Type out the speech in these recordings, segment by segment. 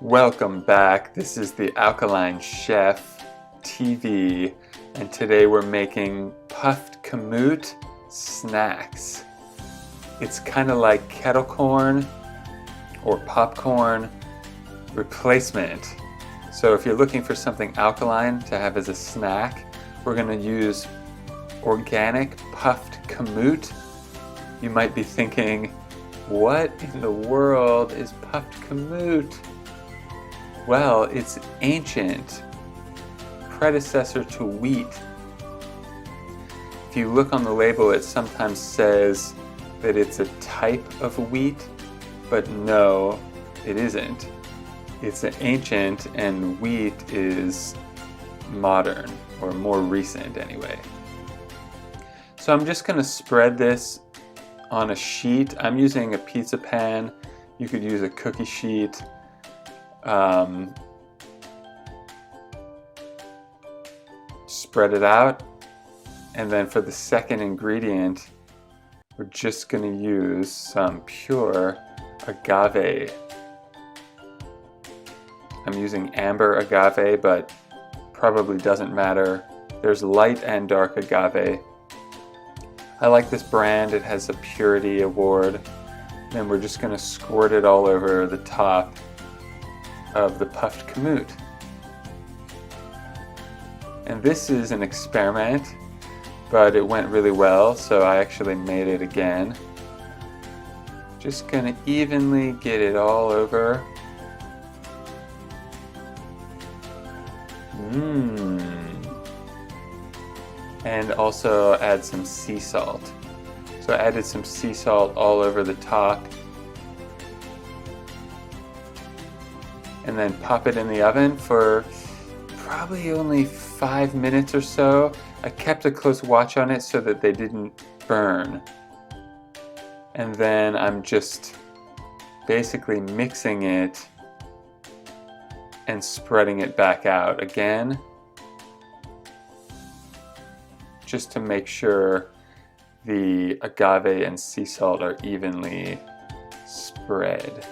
Welcome back. This is the Alkaline Chef TV, and today we're making puffed kamut snacks. It's kind of like kettle corn or popcorn replacement. So if you're looking for something alkaline to have as a snack, we're going to use organic puffed kamut. You might be thinking, what in the world is puffed kamut? Well, it's ancient, predecessor to wheat. If you look on the label, it sometimes says that it's a type of wheat, but no, it isn't. It's ancient, and wheat is modern, or more recent anyway. So I'm just going to spread this on a sheet. I'm using a pizza pan. You could use a cookie sheet. Spread it out, and then for the second ingredient, we're just going to use some pure agave. I'm using amber agave, but probably doesn't matter. There's light and dark agave. I like this brand. It has a purity award. And we're just going to squirt it all over the top of the puffed kamut. And this is an experiment, but it went really well, so I actually made it again. Just gonna evenly get it all over. And also add some sea salt. So I added some sea salt all over the top. And then pop it in the oven for probably only 5 minutes or so. I kept a close watch on it so that they didn't burn. And then I'm just basically mixing it and spreading it back out again, just to make sure the agave and sea salt are evenly spread.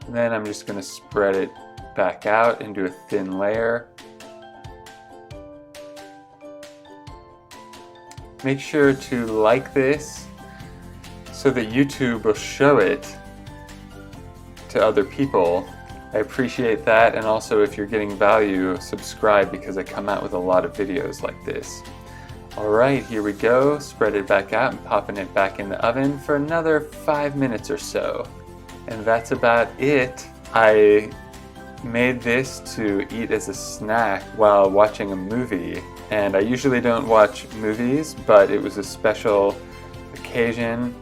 And then I'm just going to spread it back out into a thin layer. Make sure to like this so that YouTube will show it to other people. I appreciate that, and also if you're getting value, subscribe, because I come out with a lot of videos like this. Alright, here we go. Spread it back out and popping it back in the oven for another 5 minutes or so. And that's about it. I made this to eat as a snack while watching a movie, and I usually don't watch movies, but it was a special occasion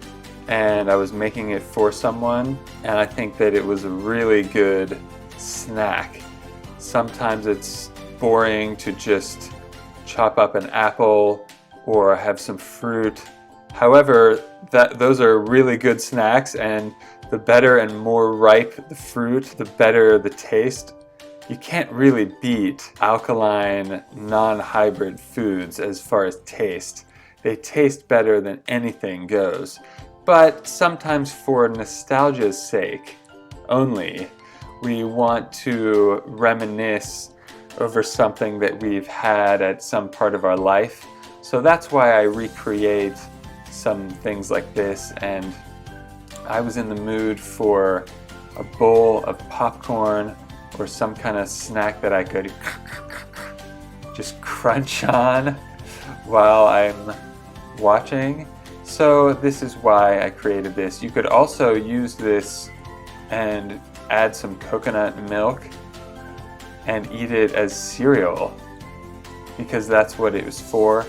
and I was making it for someone, and I think that it was a really good snack. Sometimes it's boring to just chop up an apple or have some fruit. However, those are really good snacks, and the better and more ripe the fruit, the better the taste. You can't really beat alkaline, non-hybrid foods as far as taste. They taste better than anything goes. But sometimes for nostalgia's sake only, we want to reminisce over something that we've had at some part of our life. So that's why I recreate some things like this, and I was in the mood for a bowl of popcorn or some kind of snack that I could just crunch on while I'm watching. So this is why I created this. You could also use this and add some coconut milk and eat it as cereal, because that's what it was for.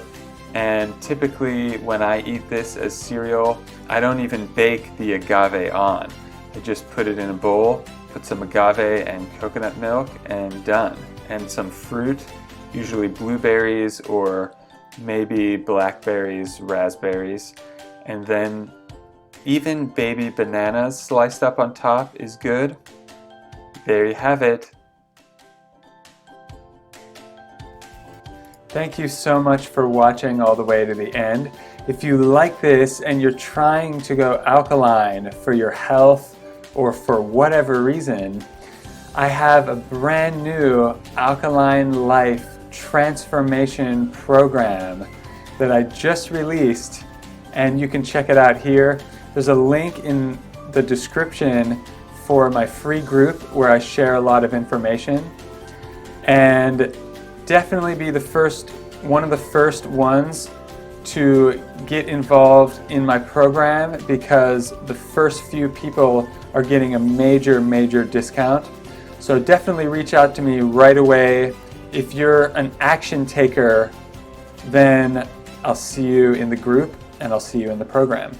And typically when I eat this as cereal, I don't even bake the agave on. I just put it in a bowl, put some agave and coconut milk, and done. And some fruit, usually blueberries or maybe blackberries, raspberries. And then even baby bananas sliced up on top is good. There you have it. Thank you so much for watching all the way to the end. If you like this and you're trying to go alkaline for your health or for whatever reason, I have a brand new Alkaline Life transformation program that I just released, and you can check it out here. There's a link in the description for my free group where I share a lot of information. And definitely be one of the first ones to get involved in my program, because the first few people are getting a major discount. So definitely reach out to me right away. If you're an action taker, then I'll see you in the group and I'll see you in the program.